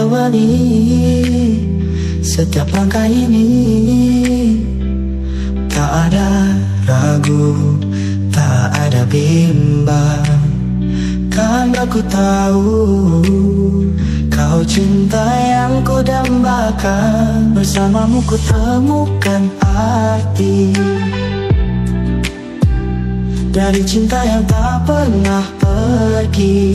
awali setiap langkah ini. Tak ada ragu, tak ada bimbang, karena ku tahu kau cinta yang ku dambakan. Bersamamu ku temukan arti dari cinta yang tak pernah pergi.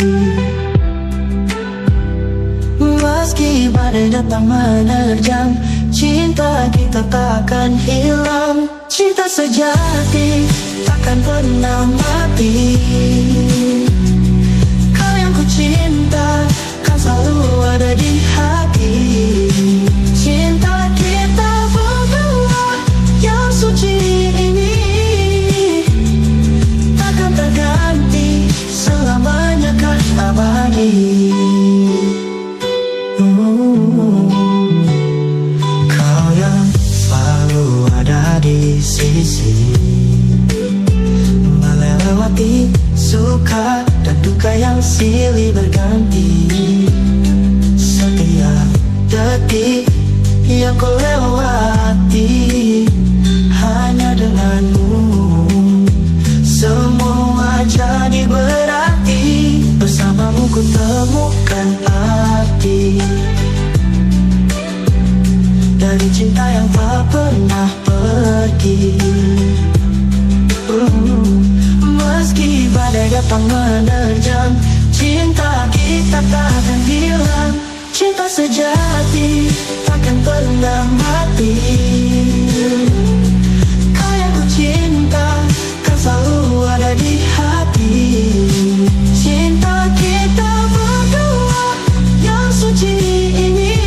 Meski badai datang menerjang, cinta kita takkan hilang. Cinta sejati takkan pernah mati. Kau yang ku cinta kan selalu ada di hati. Cinta kita berdua yang suci ini takkan terganti, selamanya kan abadi. Kau yang selalu ada di sisi, melewati suka dan duka yang silih berganti. Setiap detik yang ku lewati hanya denganmu, semua jadi berarti. Bersamamu ku temukan arti dari cinta yang tak pernah pergi. Meski badai datang menerjang, cinta kita takkan hilang. Cinta sejati takkan pernah mati. Kau yang ku cinta kan selalu ada di hati. Cinta kita berdua yang suci ini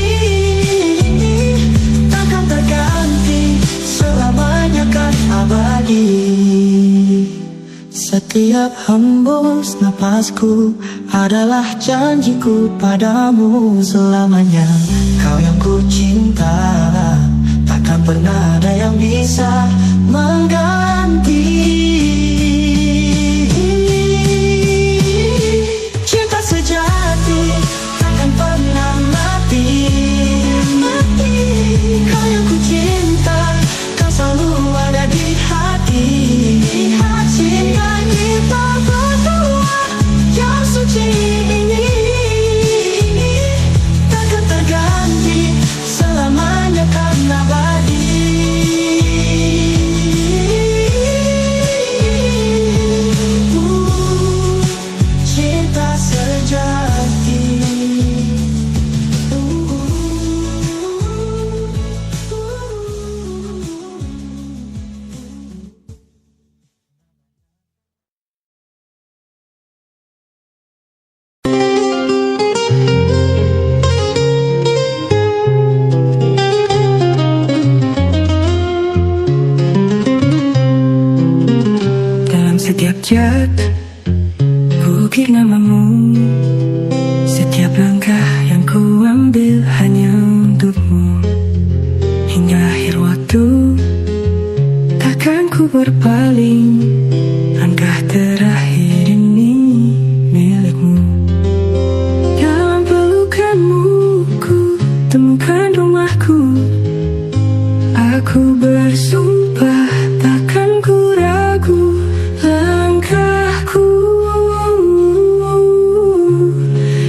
takkan terganti, selamanya kan abadi. Setiap hembus napasku adalah janjiku padamu selamanya. Kau yang ku cinta takkan pernah ada yang bisa mengganti. Cinta sejati takkan pernah mati. Kau yang ku cinta kan selalu ada di hati. Cinta kita berdua yang suci ini takkan terganti, selamanya kan abadi. Cinta sejati. Setiap cat ukir namamu, setiap langkah yang ku ambil hanya untukmu. Hingga akhir waktu takkan ku berpaling, langkah terakhir ini milikmu. Dalam pelukanmu ku temukan rumahku. Aku bersumpah takkan ku ragu langkahku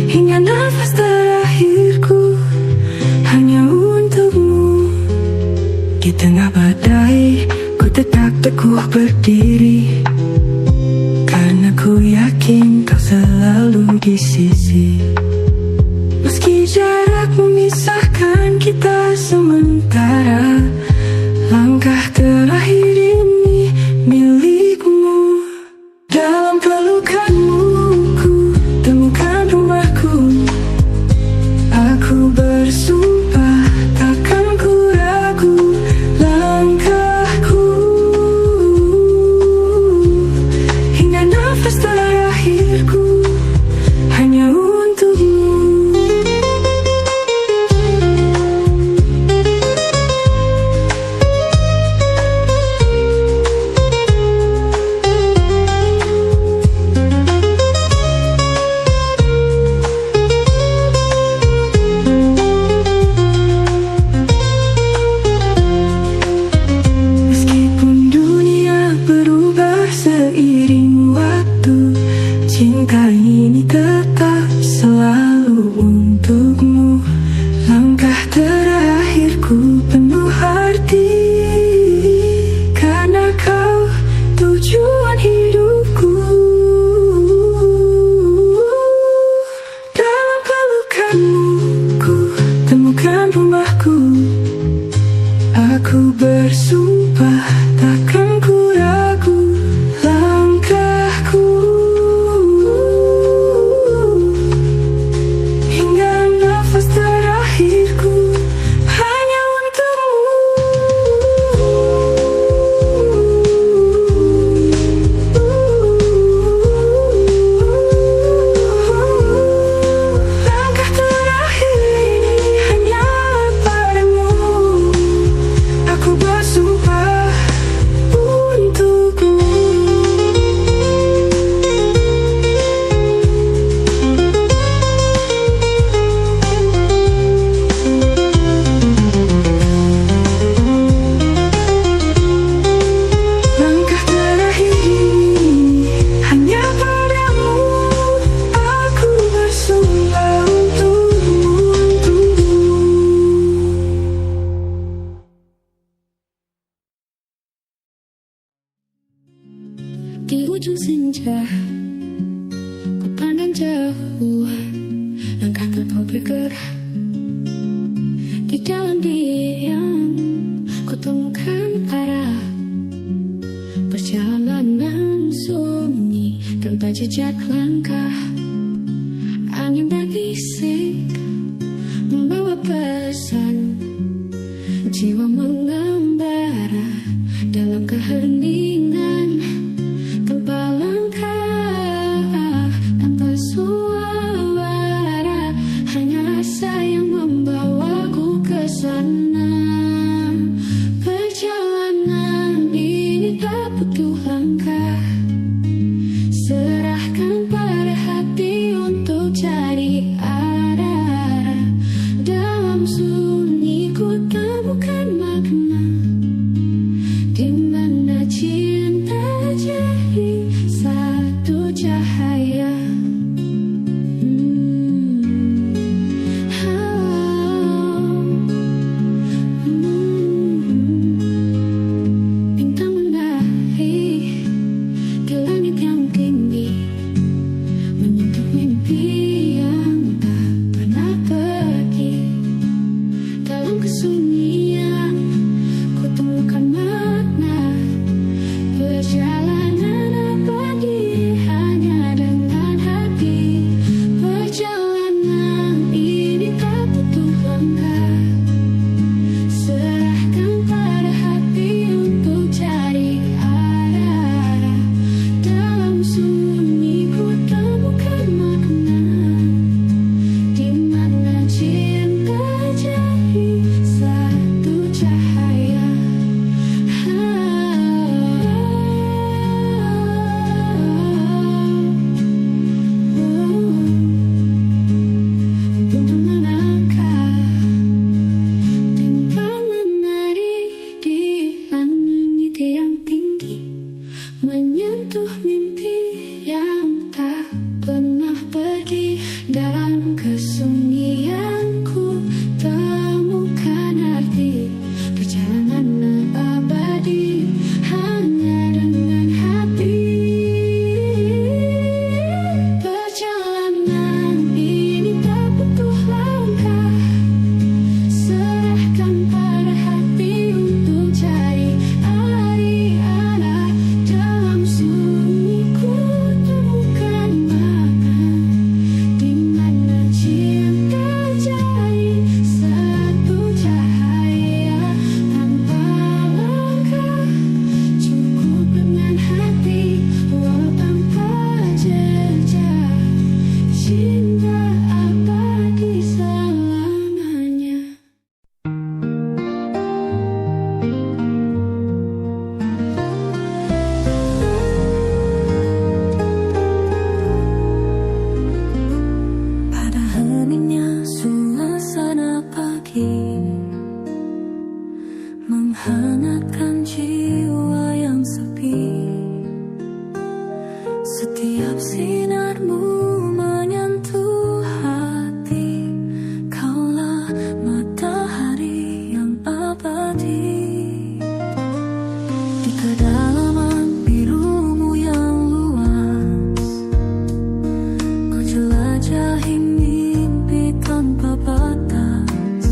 hingga nafas terakhirku hanya untukmu. Di tengah badai ku tetap teguh berdiri, karena ku yakin kau selalu di sisi. Meski jarak memisahkan kita sementara, langkah terakhir ini milikmu. Dalam pelukanmu ku temukan rumahku. Aku bersumpah takkan ku ragu langkahku hingga nafas terakhirku hanya untukmu. Aku bersumpah takkan ku ragu langkahku, hingga nafas terakhirku hanya untukmu. Langkah terakhir ini hanya padamu. Aku bersumpah untukmu. Langkah terakhir ini hanya padamu. Aku bersumpah untukmu. Di ujung senja, ku pandang jauh langkah kau bergerak. Di dalam diam, ku temukan arah perjalanan sunyi tanpa jejak langkah. Angin berbisik membawa pesan, jiwa mengembara dalam keheningan. Tanpa langkah, tanpa suara, hanya rasa yang membawaku ke sana. Perjalanan ini tak butuh langkah, serahkan pada hati untuk cari arah. Dalam sunyi ku temukan makna, di mana cinta jadi satu cahaya. Bintang menari di langit yang tinggi, menyentuh mimpi yang tak pernah pergi. Dalam kesunyian ku temukan makna, perjalanan abadi hanya dengan hati. Perjalanan ini tak butuh langkah, serahkan pada hati untuk cari arah. Dalam sunyi ku temukan makna, di mana cinta jadi satu cahaya. Untuk melangkah, timbang menari di langit yang tinggi, menyentuh mimpi yang tak pernah pergi. Dalam kesunyian ku temukan arti perjalanan abadi hanya dengan hati. Perjalanan ini tak butuh langkah, serahkan pada hati untuk cari arah. Dalam sunyi ku temukan makna, di mana cinta jadi satu cahaya. Tanpa langkah, cukup dengan hati, walau tanpa jejak, cinta abadi selamanya. Pada heningnya suasana pagi, menghangatkan jiwa yang sepi. Setiap sinarmu menyentuh hati, kaulah matahari yang abadi. Di kedalaman birumu yang luas, ku jelajahi mimpi tanpa batas.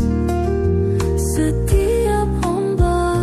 Setiap ombak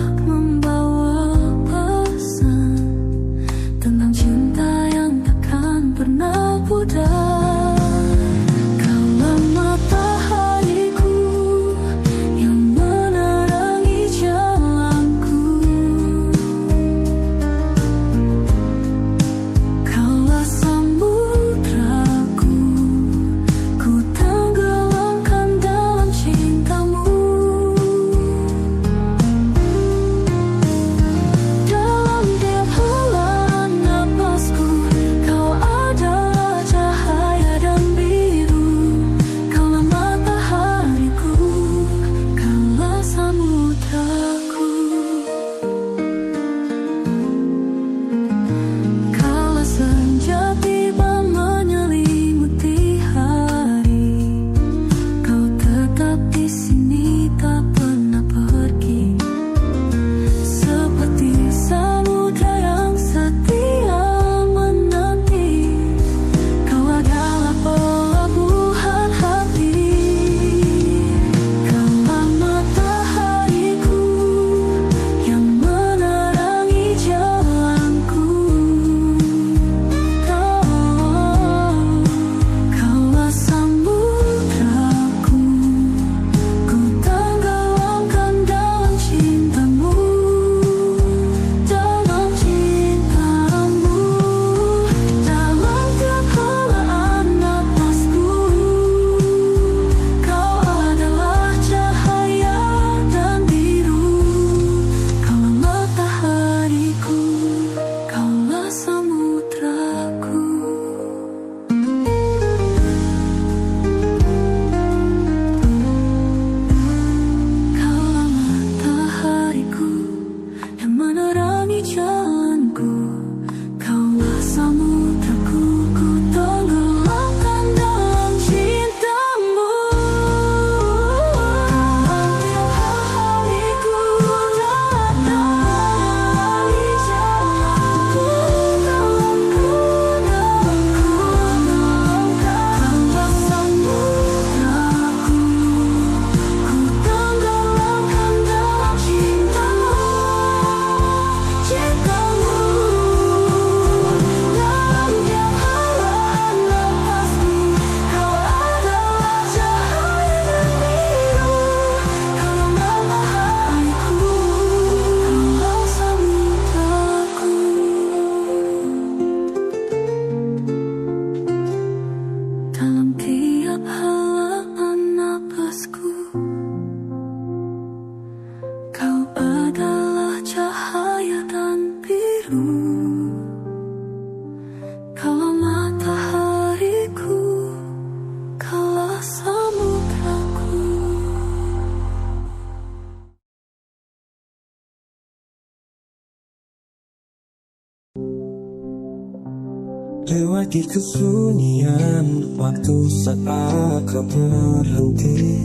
Lewati kesunyian waktu seakan berhenti,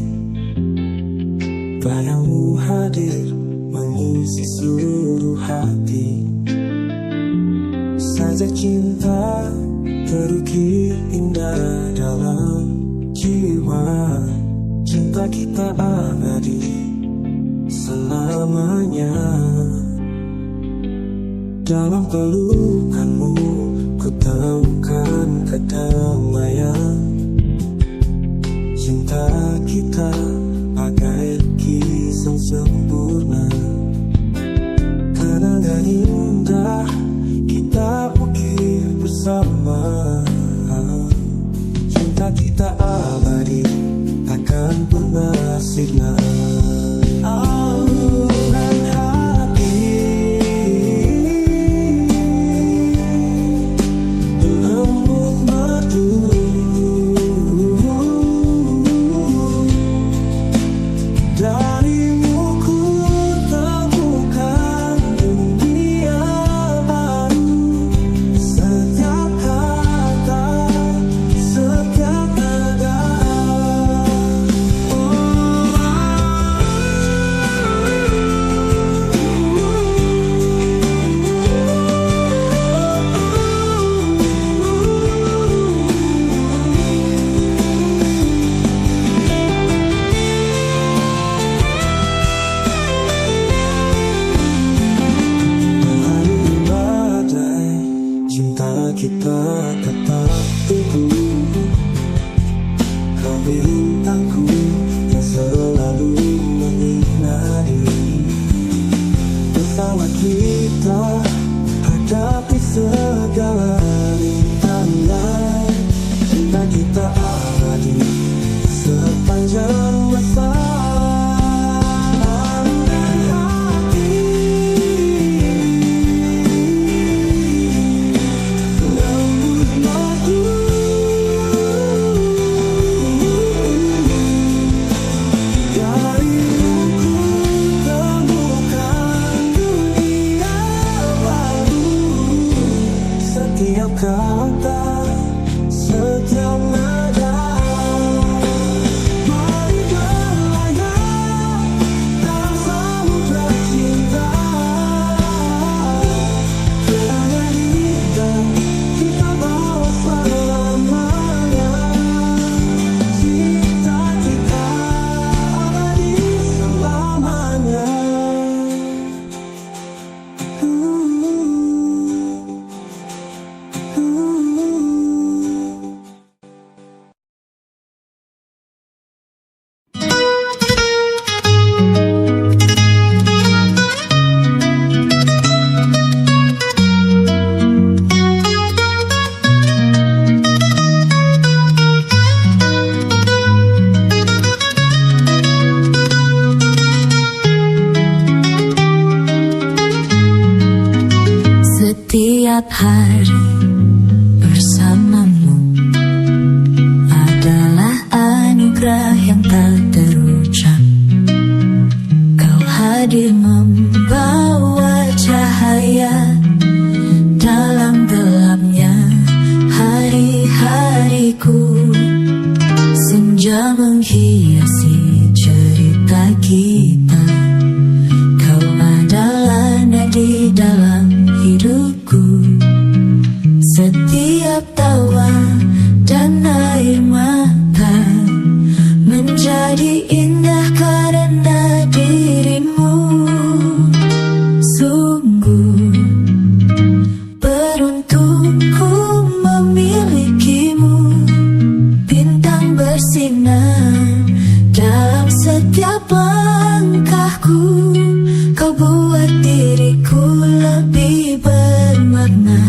padamu hadir mengisi seluruh hati. Sajak cinta terukir indah dalam jiwa, cinta kita abadi selamanya. Dalam pelukanmu ku temukan kedamaian, cinta kita bagai kisah sempurna. Kenangan indah kita ukir bersama, cinta kita abadi takkan pernah sirna. Alunan hati lembut merdu, darimu ku temukan dunia baru. Setiap kata, setiap nada, kita tetap teguh. Kau bintangku yang selalu menyinari. Bersama kita hadapi segala rintangan, cinta kita abadi sepanjang masa. Setiap kata, setiap nada, mari berlayar dalam samudra cinta. Kenangan indah kita bawa selamanya, cinta kita abadi selamanya. Setiap hari bersamamu adalah anugerah yang tak terucap. Kau hadir membawa cahaya dalam gelapnya hari-hariku. Senja menghiasi cerita kita. Kau adalah nadi dalam hidupku. Setiap tawa dan air mata menjadi indah karena dirimu. Sungguh beruntung ku memilikimu. Bintang bersinar dalam setiap langkahku. Kau buat diriku lebih bermakna.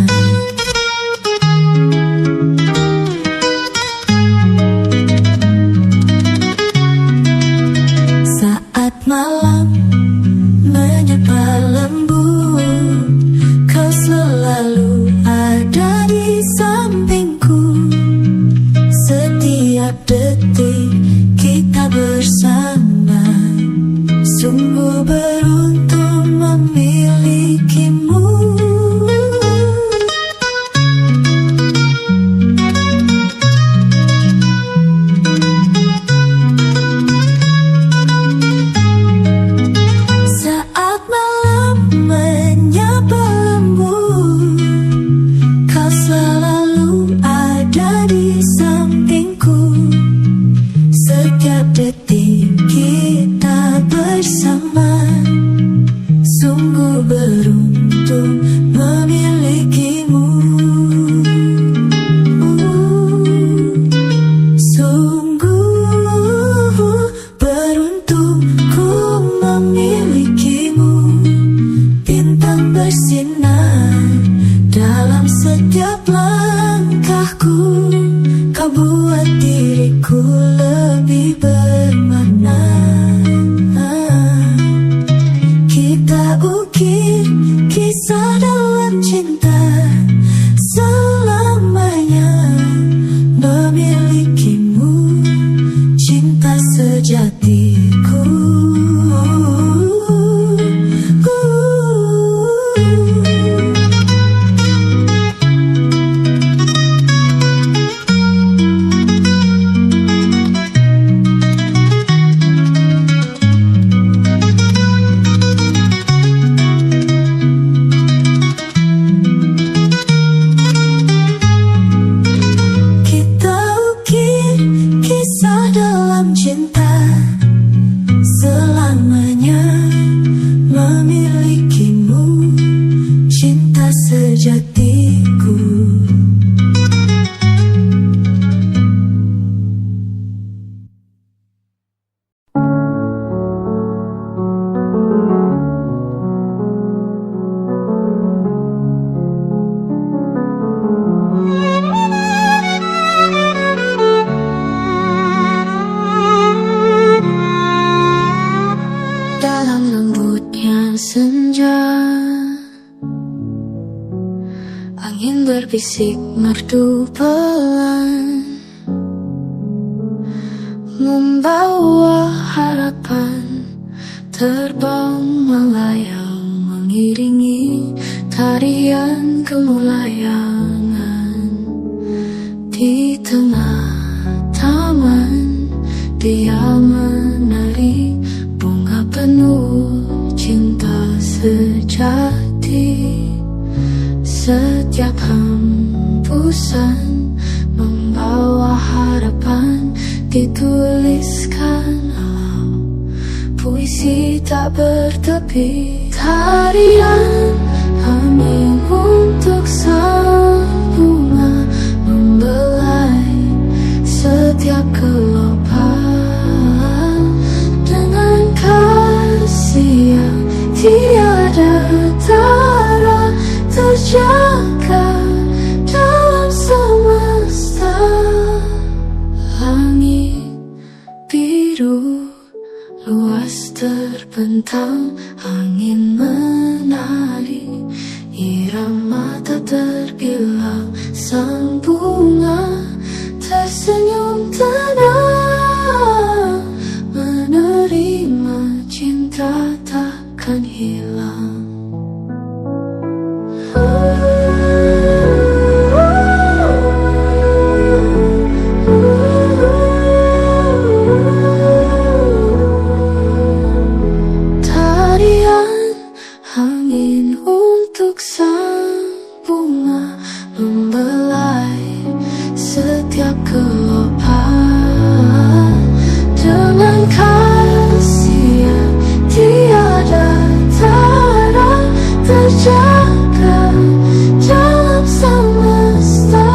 Saat malam menyapa lembut, kau selalu ada di sampingku. Setiap detik kita bersama. Sungguh beruntung beruntung memilikimu. Sungguh beruntung ku memilikimu. Bintang bersinar dalam setiap langkahku. Kau buat diriku lebih bermakna. Kita ukir kisah dalam cinta selamanya. Memilikimu, cinta sejatiku. Cinta selamanya. Memilikimu, cinta sejatiku. Dalam lembutnya senja, angin berbisik merdu pelan, membawa harapan, terbang melayang, mengiringi tarian kemulayangan. Di tengah taman dia menari, bunga penuh cinta sejati. Setiap hembusan membawa harapan, dituliskan puisi tak bertepi. Tarian angin untuk sang bunga, membelai setiap kelopak dengan kasih yang tiada tara, terjaga dalam semesta. Langit biru luas terbentang, angin menari, irama tak terbilang. Sang bunga tersenyum tenang, menerima cinta takkan hilang. Tarian angin untuk sang bunga, membelai setiap kelopak dengan kasih yang tiada tara, terjaga dalam semesta.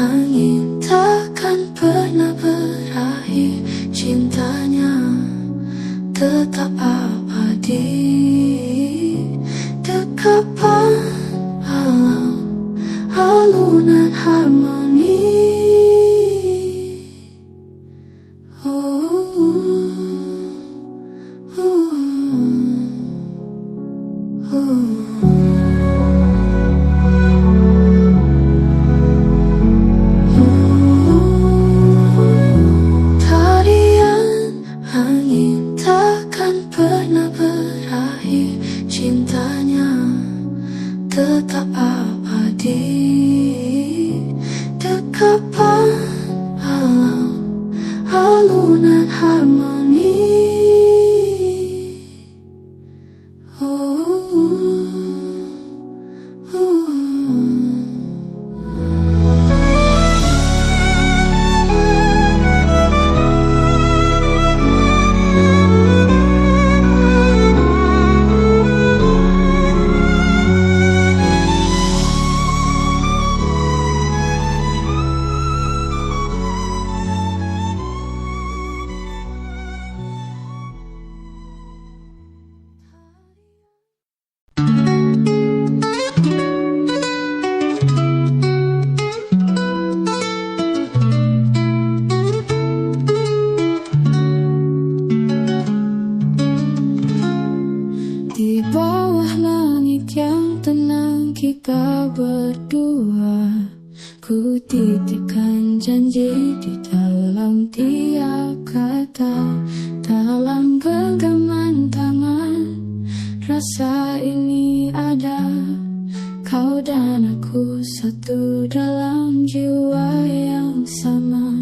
Angin takkan pernah berakhir, cintanya tetap abadi. Dekapan alam, alunan harmoni. Angin takkan pernah berakhir, cintanya tetap abadi. berdua. Ku titipkan janji di dalam tiap kata, dalam genggaman tangan. Rasa ini ada, kau dan aku satu dalam jiwa yang sama.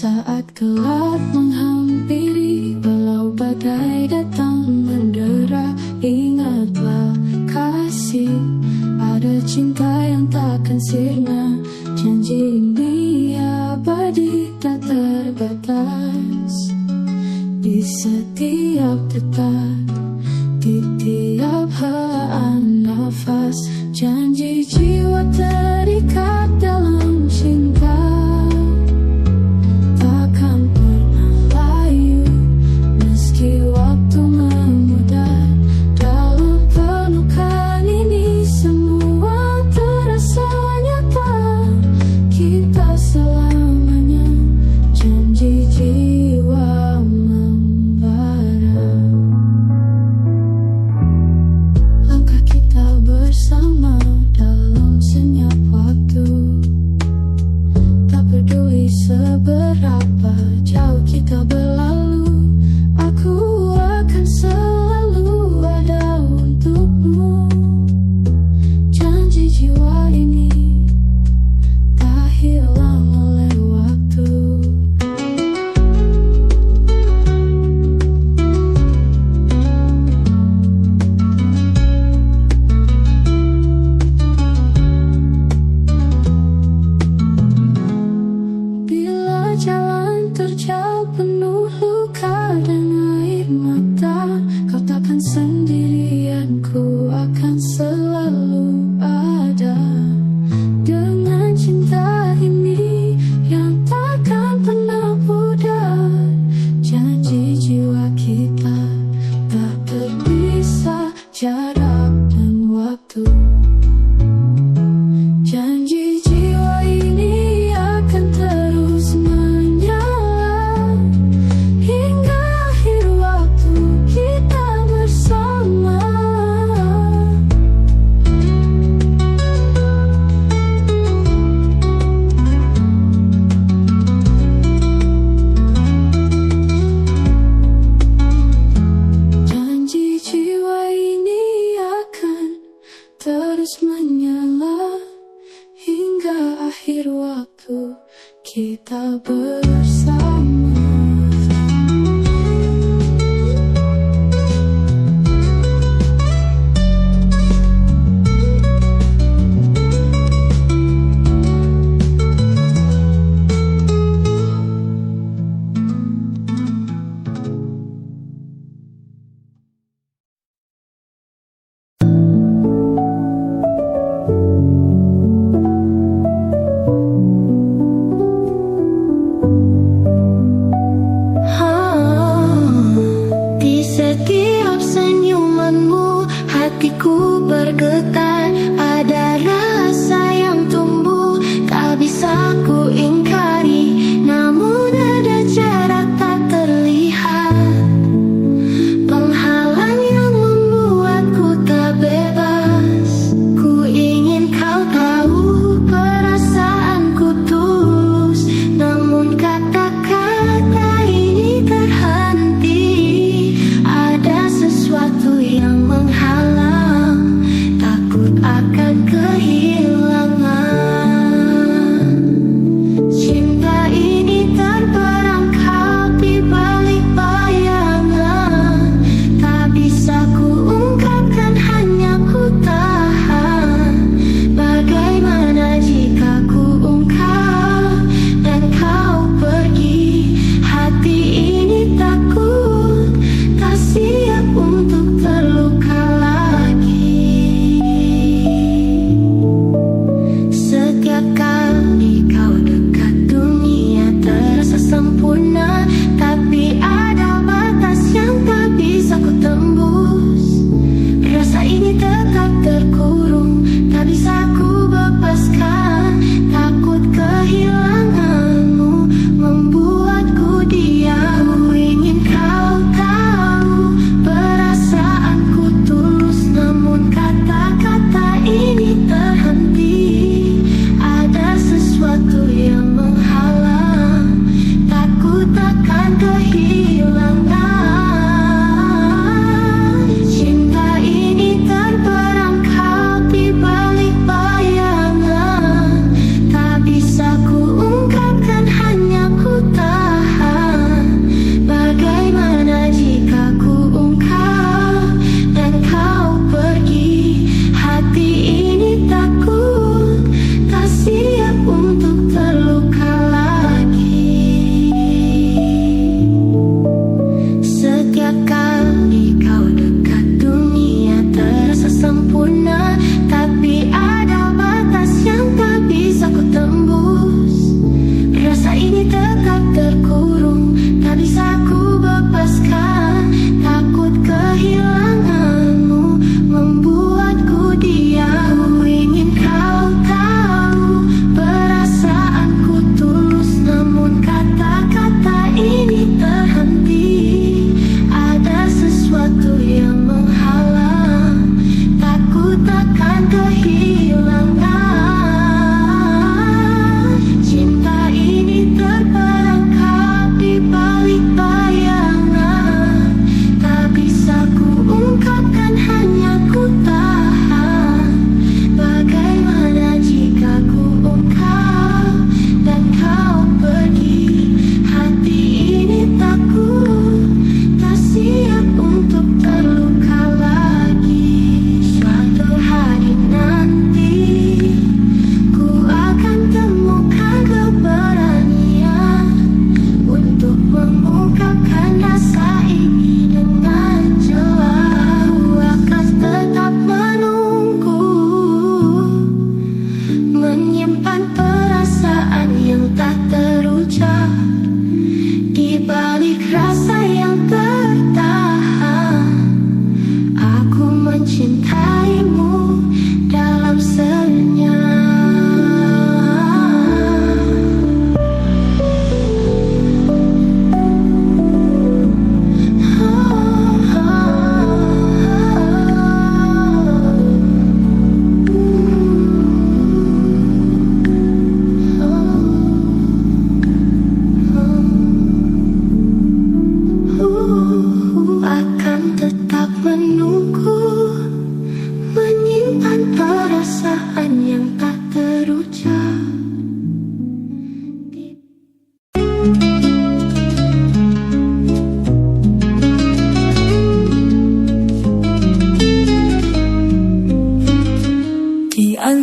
Saat gelap menghampiri, walau badai datang mendera, ingatlah kasih, ada cinta yang takkan sirna. Janji ini abadi tak terbatas, di setiap detak, di tiap helaan nafas. Janji jiwa terikat dalam cinta, takkan pernah layu meski waktu memudar. Dalam pelukan ini semua terasa nyata, kita selamanya, janji jiwa membara.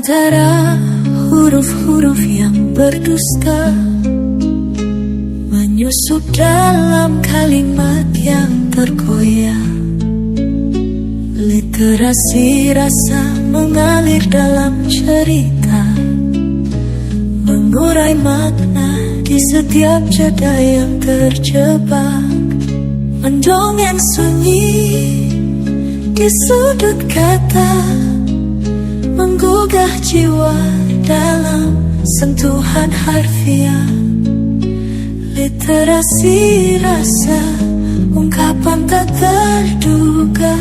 antara huruf-huruf yang berdusta menyusup dalam kalimat yang terkoyak. Literasi rasa mengalir dalam cerita, mengurai makna di setiap jeda yang terjebak. Mendongeng sunyi di sudut kata, menggugah jiwa dalam sentuhan harfiah. Literasi rasa, ungkapan tak terduga,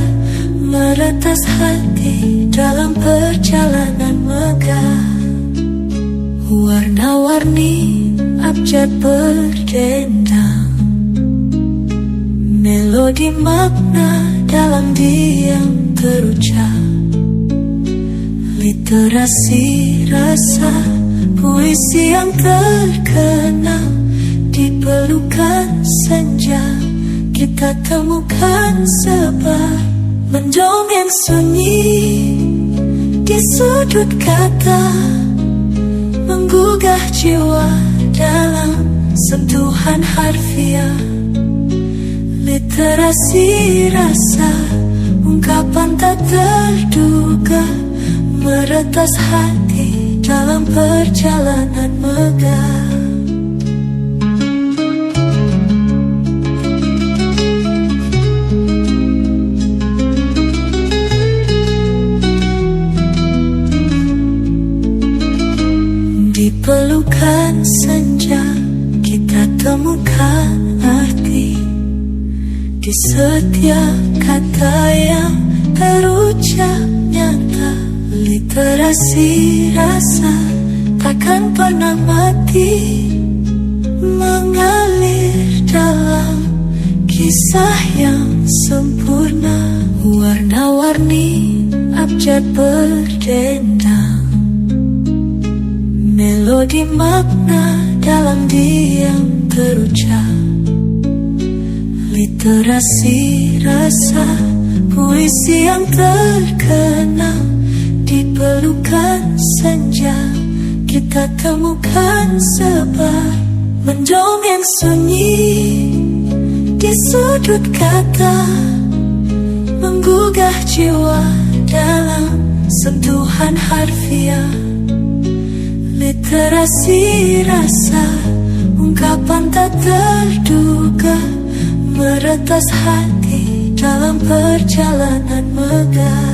meretas hati dalam perjalanan megah. Warna-warni abjad berdendang, melodi makna dalam diam terucap. Literasi rasa, puisi yang terkenal, di pelukan senja kita temukan sebab. Mendongeng sunyi di sudut kata, menggugah jiwa dalam sentuhan harfiah. Literasi rasa, ungkapan tak terduga, meretas hati dalam perjalanan megah. Di pelukan senja kita temukan arti, di setiap kata yang terucap nyata. Literasi rasa takkan pernah mati, mengalir dalam kisah yang sempurna. Warna-warni abjad berdendang, melodi makna dalam diam terucap. Literasi rasa, puisi yang terkenal, di pelukan senja kita temukan sebab. Mendongeng sunyi di sudut kata, menggugah jiwa dalam sentuhan harfiah. Literasi rasa, ungkapan tak terduga, meretas hati dalam perjalanan megah.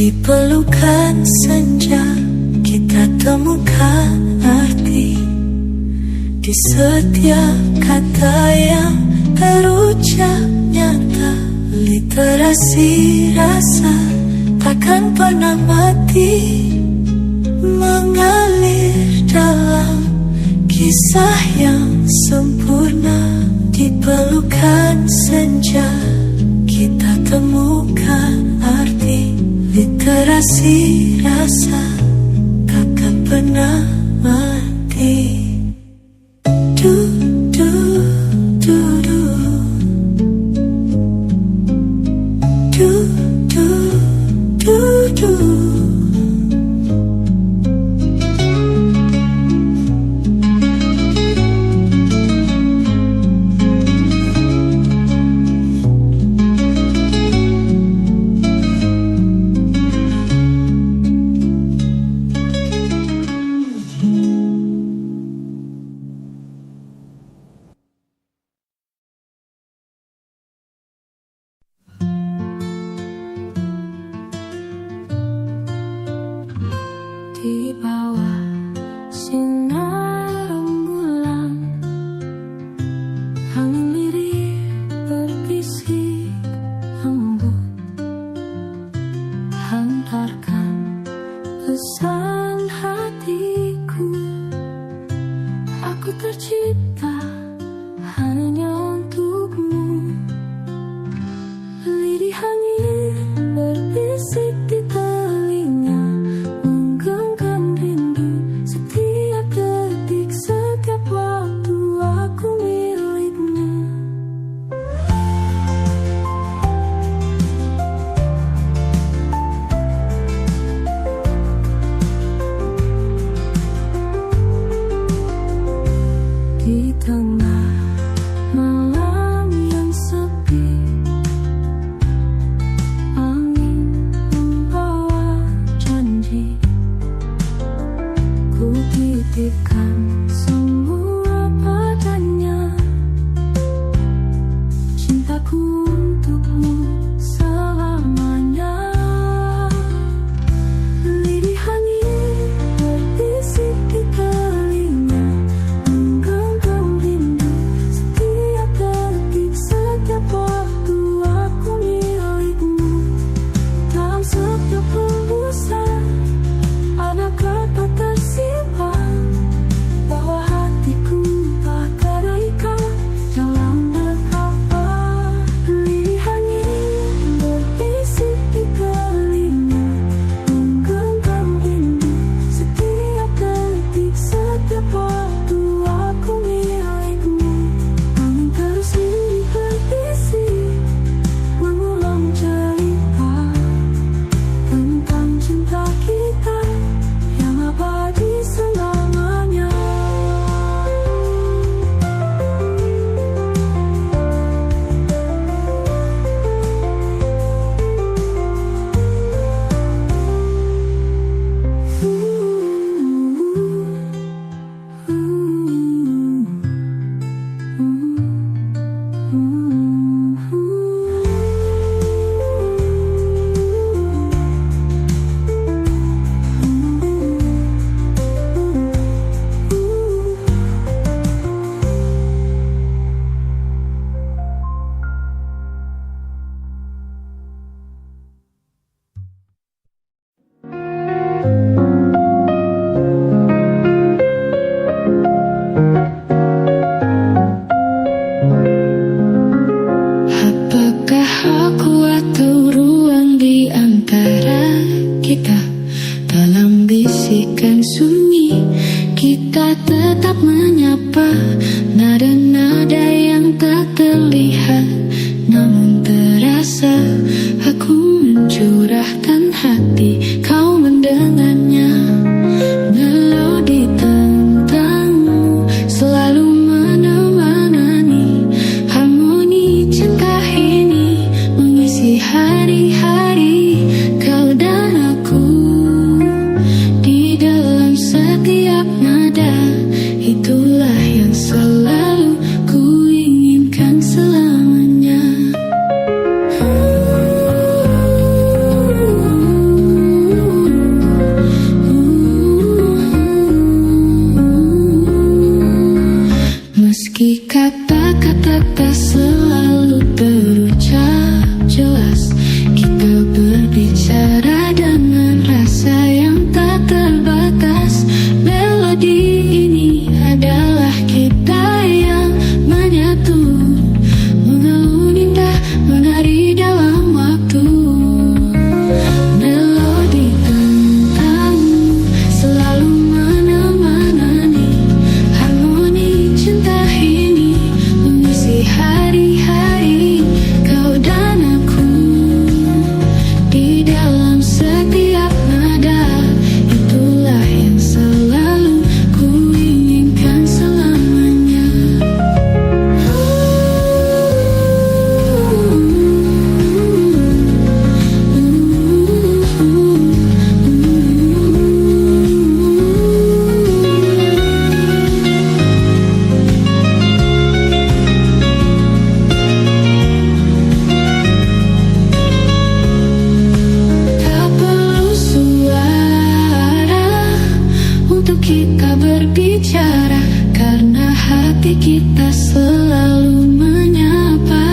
Di pelukan senja kita temukan arti, di setiap kata yang terucap nyata. Literasi rasa takkan pernah mati, mengalir dalam kisah yang sempurna. Di pelukan senja kita temukan arti, literasi rasa takkan pernah mati. Du, du, du, du. Du, du, du, du. Di bawah sinar rembulan, angin lirih berbisik lembut, hantarkan pesan hatiku. Aku tercipta hanya untukmu. Lirih angin berbisik di telinga, menggenggam rindu setiap tengah malam yang sepi, angin membawa janji. Ku titipkan semua padanya, cintaku untukmu selamanya. Lirih angin berbisik di telinga, menggenggam rindu setiap detik, setiap waktu aku milikmu. Dalam setiap hembusan ada kata tersimpan, bahwa hatiku tak teraikat dalam betapa. Lirih angin berbisik di telinga, menggenggam rindu setiap detik, setiap waktu aku milikmu. Angin terus berbisik, mengulang cerita tentang cinta kita yang abadi selamanya. Apakah aku atau ruang di antara kita? Dalam bisikan sunyi kita tetap menyapa, nada-nada yang tak terlihat namun terasa. Aku mencurahkan hati, kau mendengarnya. Melodi tentangmu selalu menemani, harmoni cinta ini mengisi hari-hari. Kau dan aku di dalam setiap nada, itulah yang selalu ku inginkan selamanya. Meski kata-kata tak selalu terucap jelas, kita berbicara dengan rasa yang tak terbatas. Melodi ini adalah kita yang menyatu, mengalun indah menari dalam waktu. Melodi tentangmu selalu menemani, harmoni cinta ini mengisi hari-hari. Kau dan aku di dalam setiap nada, itulah yang selalu ku inginkan selamanya. Tak perlu suara untuk kita berbicara, karena hati kita selalu menyapa.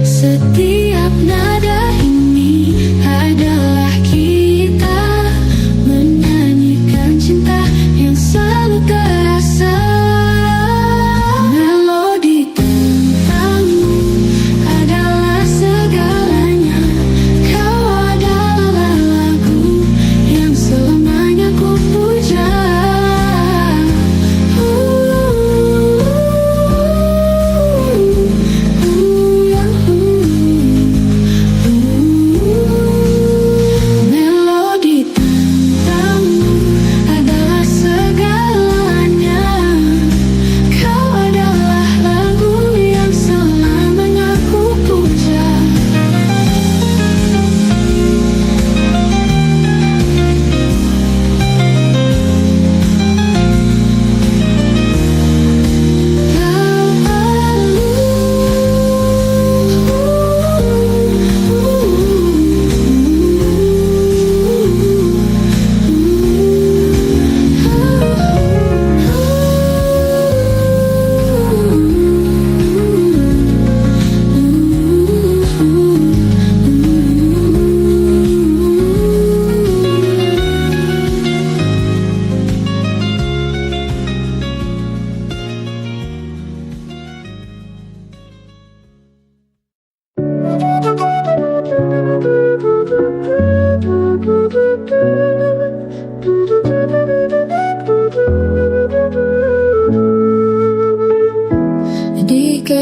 Setiap nada ini adalah kita menyanyikan cinta yang selalu terasa. Melodi tentangmu adalah segalanya, kau adalah lagu yang selamanya ku puja.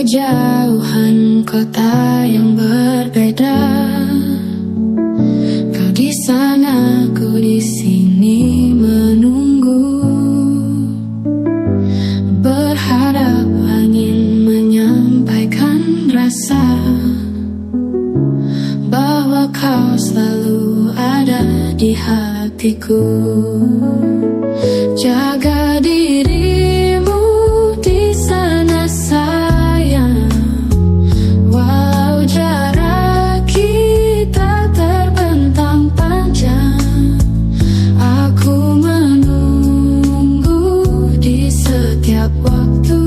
kejauhan kota yang berbeda. Kau di sana, ku di sini menunggu, berharap angin menyampaikan rasa bahwa kau selalu ada di hatiku. Jaga dirimu di sana sayang, walau jarak kita terbentang panjang. Aku menunggu di setiap waktu,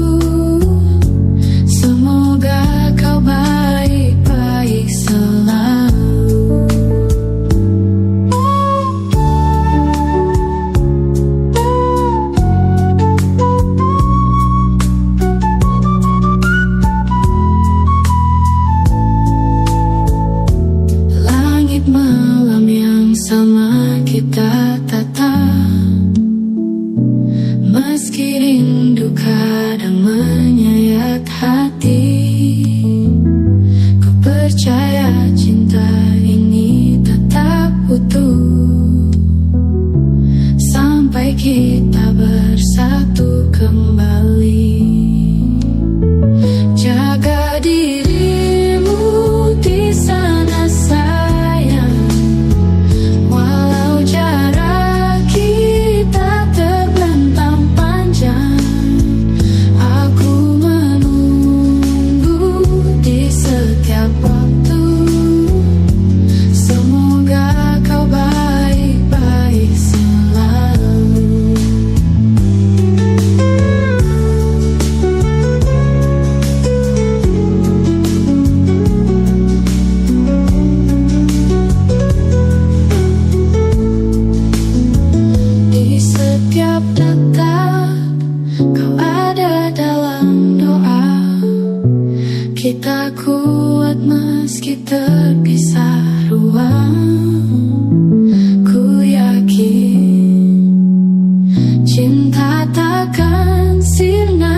semoga kau baik-baik selalu. Langit malam yang sama kita tatap, meski rindu kadang menyayat hati. Ku percaya cinta ini tetap utuh sampai kita bersatu kembali. Jaga dirimu di sana sayang, walau jarak kita terbentang panjang. Aku menunggu di setiap waktu, semoga kau baik-baik selalu. Di setiap detak kau ada dalam doa. Kita kuat meski terpisah ruang. Ku yakin cinta takkan sirna.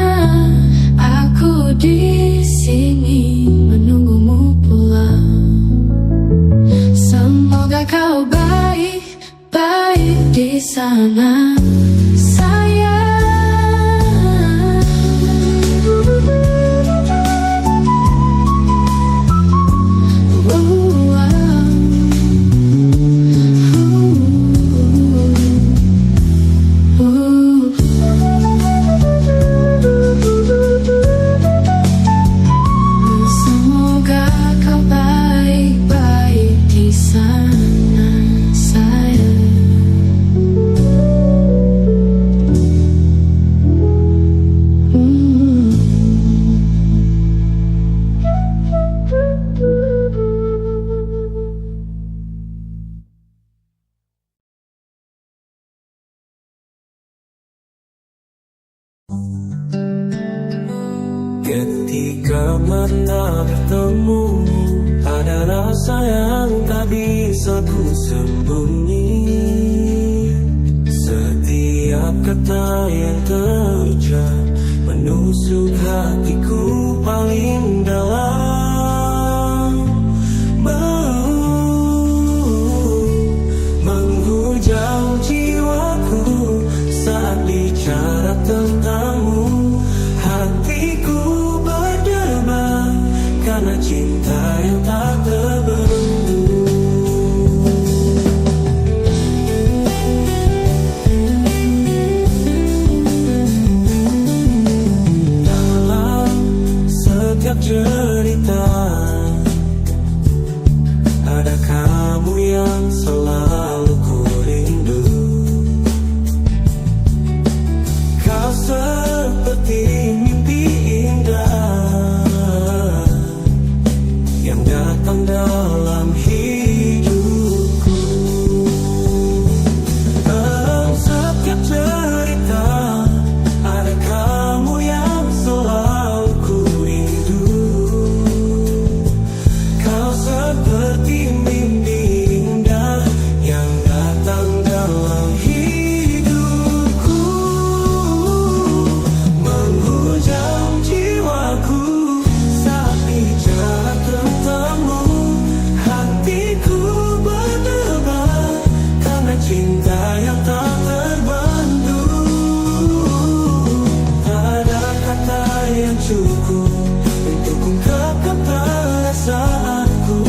Aku di sini menunggumu pulang. Semoga kau baik-baik di sana sayang. Semoga kau baik-baik di sana sayang. Ketika mata bertemu, ada rasa yang tak bisa ku sembunyi. Setiap kata yang terucap menusuk hatiku paling dalam. Menghujam jiwaku saat bicara tentangmu. Hatiku berdebar karena cinta yang tak terbendung. yang cukup untuk ungkapkan perasaanku.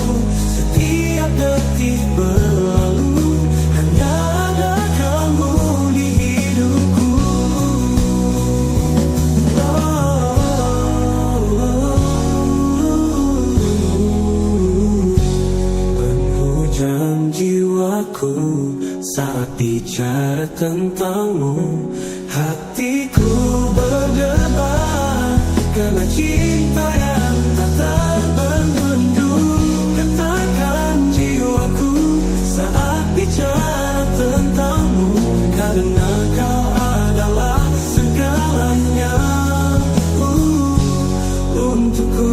Setiap detik berlalu, hanya ada kamu di hidupku. Menghujam jiwaku saat bicara tentangmu. Hatiku berdebar karena cinta yang tak terbendung. Katakan jiwaku saat bicara tentangmu, karena kau adalah segalanya untukku.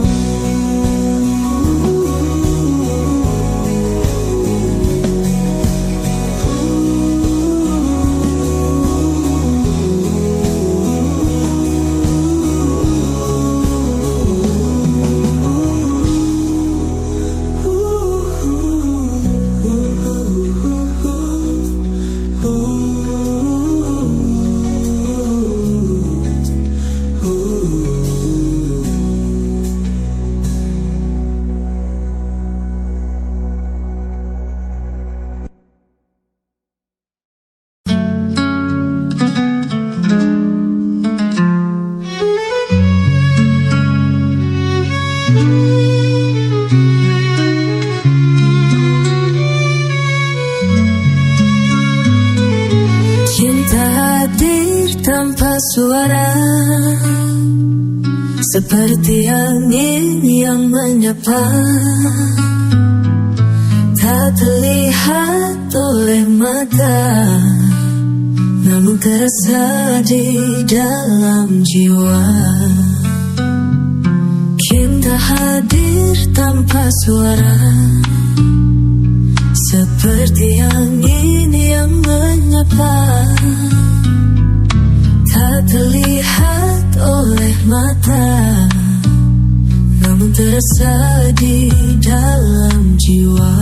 Tanpa suara, seperti angin yang menyapa, tak terlihat oleh mata, namun terasa di dalam jiwa. Cinta hadir tanpa suara, seperti angin yang menyapa, tak terlihat oleh mata, namun terasa di dalam jiwa.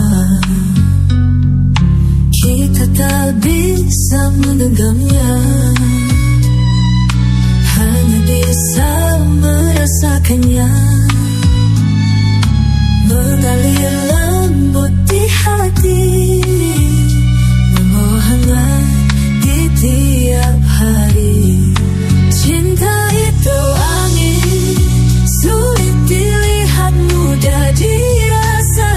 Kita tak bisa menggenggamnya, hanya bisa merasakannya, mengalir lembut di hati, membawa hangat di tiap hari. Cinta itu angin, sulit dilihat, mudah dirasakan.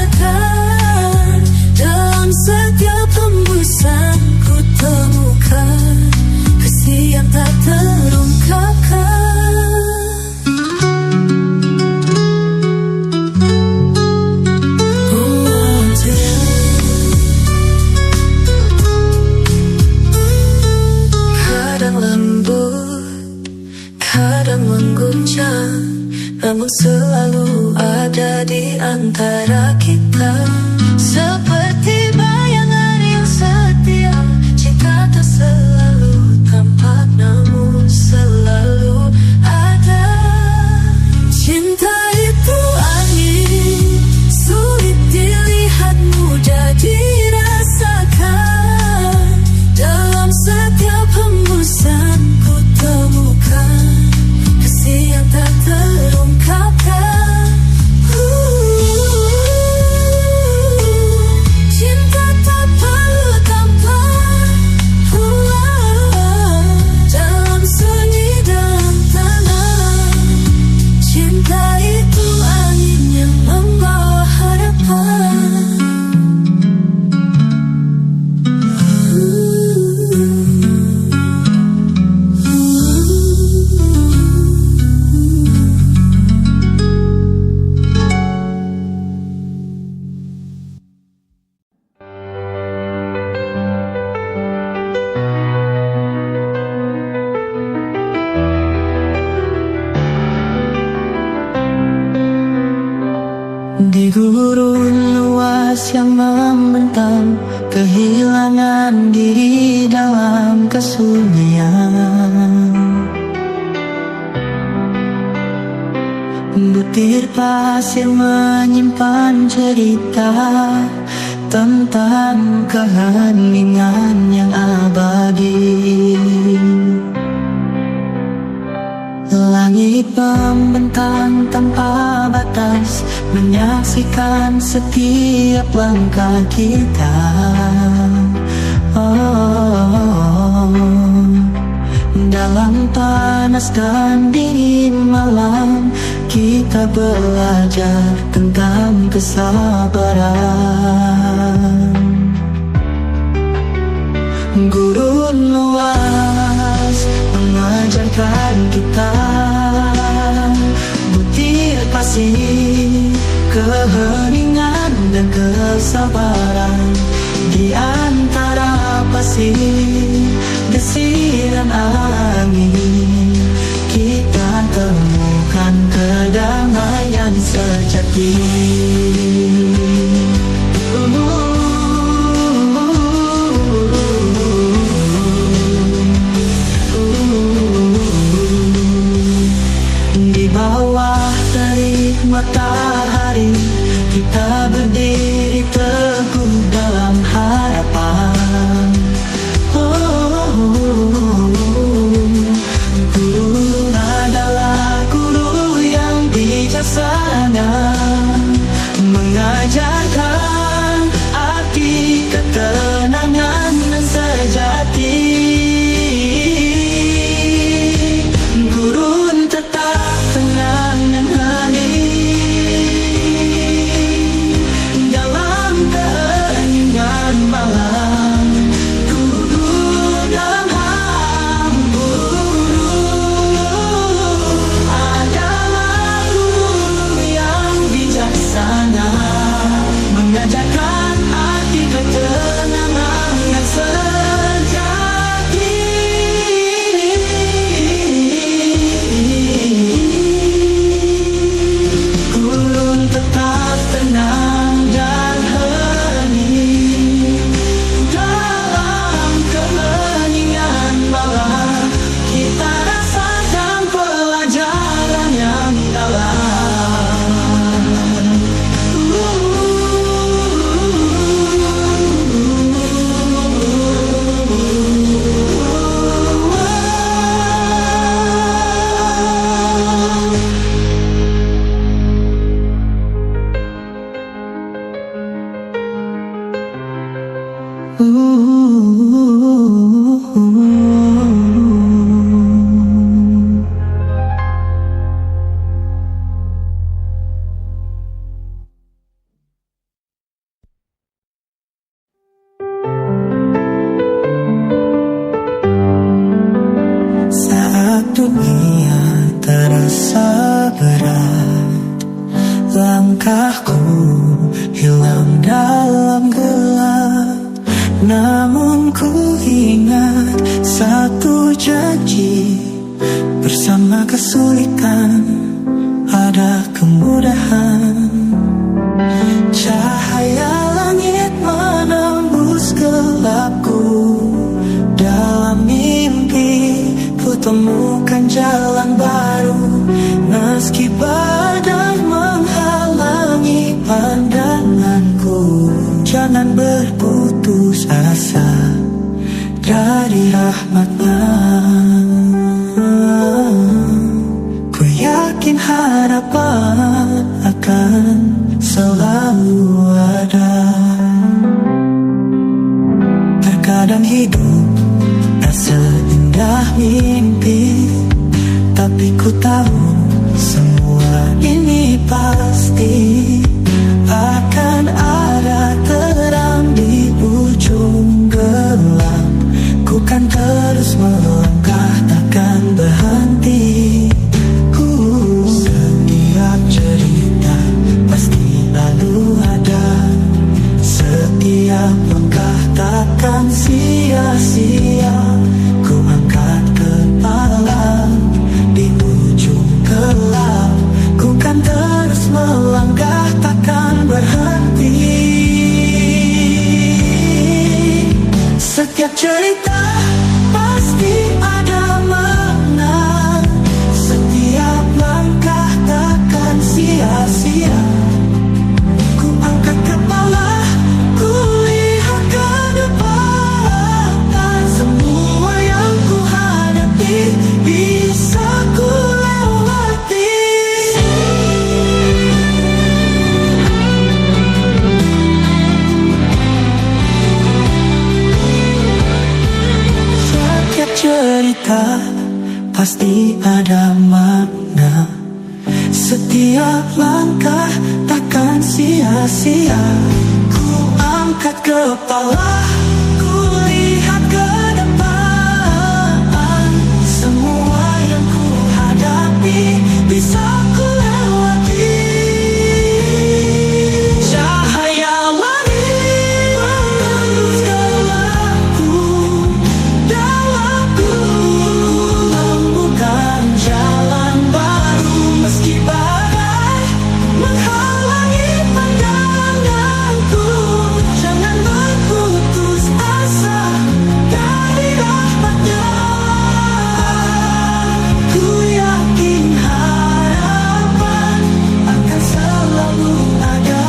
Dalam setiap hembusan ku temukan kasih yang tak terungkapkan. Mengguncang, namun selalu ada di antara kita. Seperti bayangan yang setia, cinta tak selalu tampak, namun selalu ada. Cinta itu angin, sulit dilihat, mudah dirasakan. Dalam setiap hembusan ku temukan yang tak terungkapkan. Cinta tak perlu tampak, dalam sunyi dan tenang. Cinta itu angin yang membawa harapan. Di gurun luas yang membentang, kehilangan diri dalam kesunyian. Butir pasir menyimpan cerita tentang keheningan yang abadi. Langit membentang tanpa batas, menyaksikan setiap langkah kita. Dalam panas dan dingin malam, kita belajar tentang kesabaran. Gurun luas mengajarkan kita butir kasih, keheningan dan kesabaran. Di antara pasir, desiran angin, kita temukan kedamaian sejati. Di bawah terik matahari, kita berdiri teguh dalam harapan. Guru adalah guru yang bijaksana, mengajarkan arti ketenangan dan sejati. Gurun tetap tenang dan hening dalam keheningan malam. Guru dan guru adalah guru yang bijaksana, mengajarkan arti ketenangan dan sejati. Gurun tetap tenang dan hening dalam keheningan malam. Kita rasakan pelajaran yang dalam. Saat dunia terasa berat, langkahku hilang dalam gelap. Namun ku ingat satu janji, bersama kesulitan ada kemudahan. Cahaya langit menembus gelapku, dalam mimpi ku temukan jalan baru. Meski badai menghalangi pandanganku, jangan berputus asa dari rahmat-Nya. Ku yakin harapan akan selalu ada. Terkadang hidup tak seindah mimpi, tapi ku tahu semua ini pasti akan ada terang di ujung gelap. Ku kan terus melangkah, takkan berhenti. Setiap cerita pasti lalu ada, setiap langkah takkan sia-sia. Ku angkat kepala di ujung gelap, ku kan terus melangkah, takkan berhenti. Setiap cerita pasti ada makna, setiap langkah takkan sia-sia. Ku angkat kepala, ku lihat ke depan, semua yang ku hadapi bisa ku pasti ada makna. Setiap langkah takkan sia-sia. Ku angkat kepala, ku lihat ke depan. Semua yang ku hadapi bisa ku lewati. Cahaya langit menembus gelapku, dalamku membuka jalan baru. Meski badai menghalangi pandanganku, jangan berputus asa dari rahmatnya. Ku yakin harapan akan selalu ada.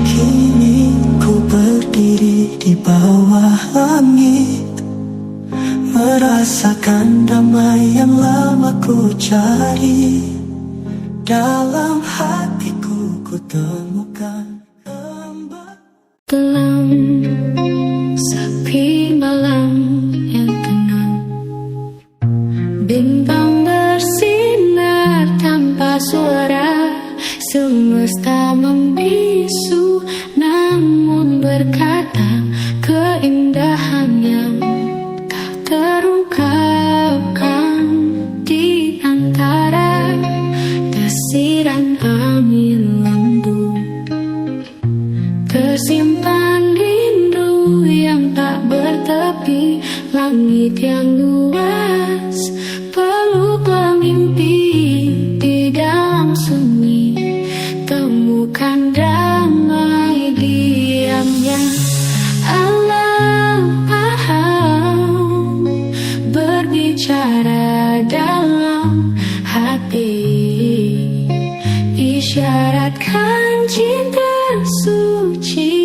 Kini ku berdiri di bawah langit, merasakan damai yang lama ku cari. Dalam hatiku ku temukan kembali. Dalam sepi malam yang tenang, bintang bersinar tanpa suara. Semesta membisu namun berkata keindahan yang tak terungkapkan di antara desiran angin lembut. Tersimpan rindu yang tak bertepi, langit yang luas, peluklah mimpi di dalam sunyi. Temukan damai diamnya. Alam berbicara dalam hati, isyaratkan cinta suci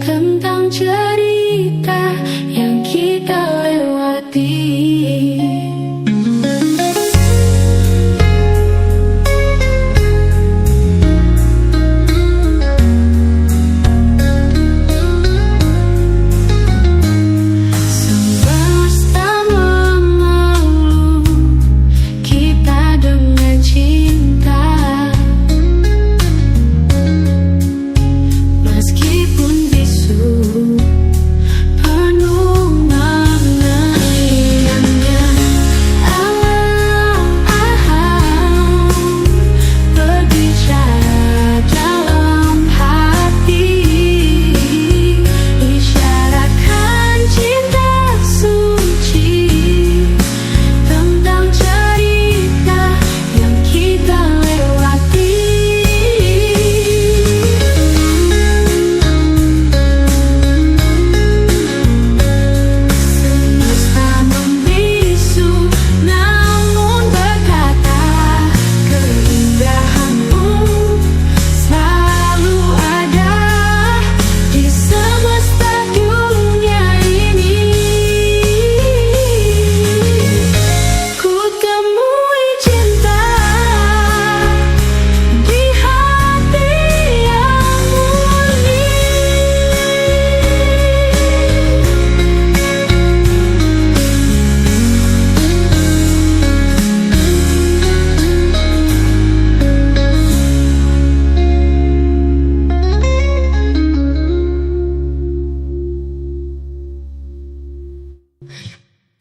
tentang cerita yang kita lewati. Semesta memeluk kita dengan cinta. Meskipun bisu penuh makna indahnya. Alam berbicara dalam hati, isyaratkan cinta suci tentang cerita yang kita lewati. Semesta membisu namun berkata keindahanmu selalu ada di semesta dunia ini. Ku temui cinta di hati yang murni.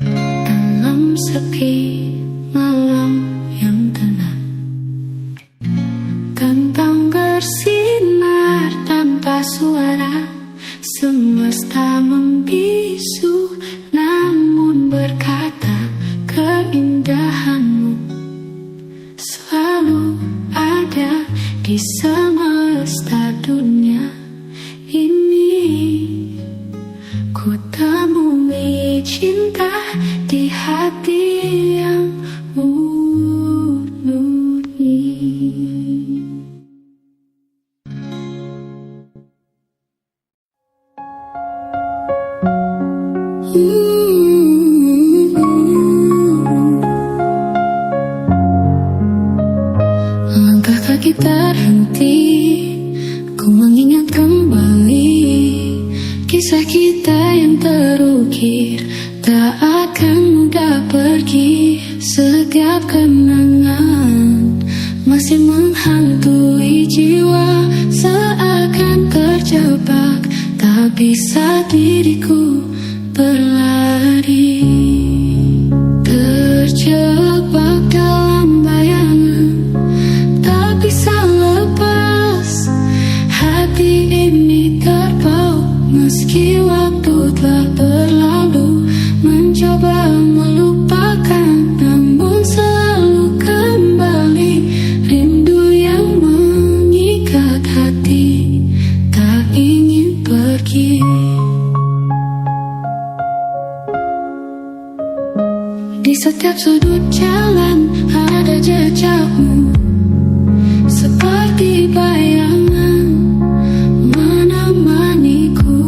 Dalam sepi malam yang tenang, kentang bersinar tanpa suara. Semesta membisu namun berkata keindahanmu selalu ada di semesta dunia ini. Ku temui cinta di hati yang murni. Langkah kaki terhenti, ku mengingat kembali kisah kita yang terukir tak akan lagi. Setiap kenangan masih menghantui jiwa, seakan terjebak, tak bisa diriku berlari. Terjebak dalam bayangan, tak bisa lepas. Hati ini terpaut meski waktu telah berlalu. Mencoba melupakan, namun selalu kembali. Rindu yang mengikat hati, tak ingin pergi. Di setiap sudut jalan ada jejakmu, seperti bayangan menemaniku.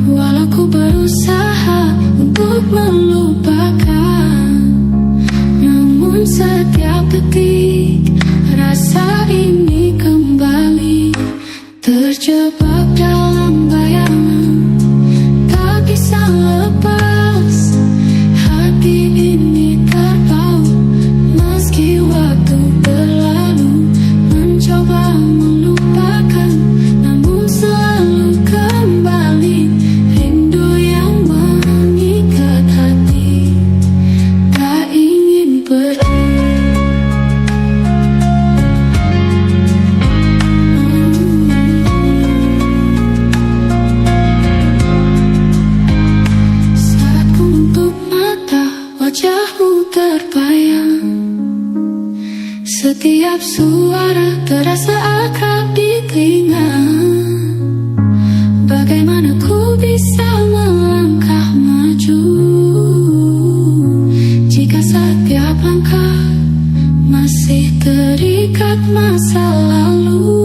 Walau ku berusaha untuk melupakan, namun setiap detik rasa ini kembali. Terjebak dalam bayangan, tak bisa lepas. Hati ini terpaut meski waktu berlalu. Mencoba melupakan, namun selalu kembali. Rindu yang mengikat hati, tak ingin pergi. Saat ku tutup mata, wajahmu terbayang. Setiap suara terasa akrab di telinga. Bagaimana ku bisa melangkah maju jika setiap langkah masih terikat masa lalu.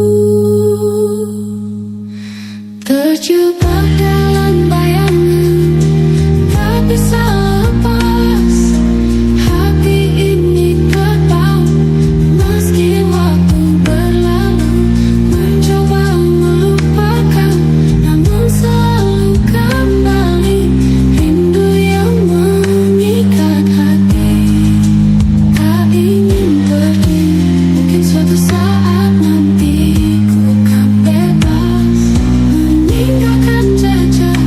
Terjebak dalam bayangan, tak bisa lepas. Hati ini terpaut meski waktu berlalu. Mencoba melupakan, namun selalu kembali. Rindu yang mengikat hati, tak ingin pergi. Mungkin suatu saat nanti ku akan bebas, meninggalkan jejak,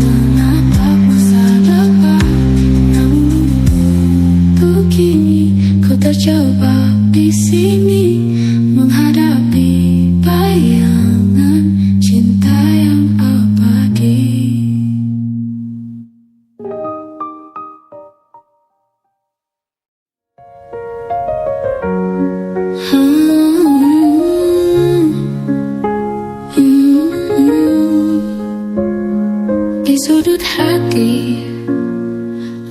menatap masa depan. Namun untuk kini ku terjebak di sini, menghadapi bayangan cinta yang abadi. Di sudut hati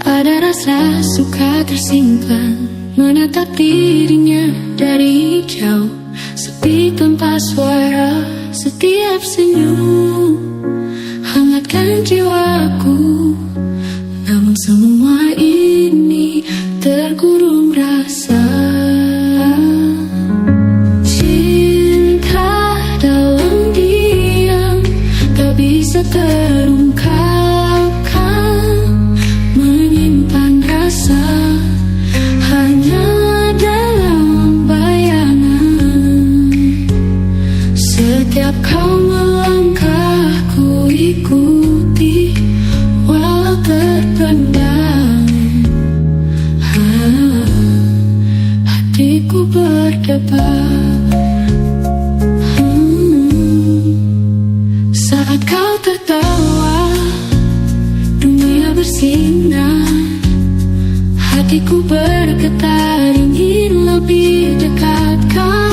ada rasa suka tersimpan, menatap dirinya dari jauh. Sepi tanpa suara, setiap senyum hangatkan jiwaku. Namun semua ini terkurung rasa. Cinta dalam diam, tak bisa terungkapkan. Menyimpan rasa hanya dalam bayangan. Setiap kau melangkah ku ikuti, walau terpendam. Hatiku berdebar. Saat kau tertawa, dunia bersinar. Hatiku bergetar ingin lebih dekat kau.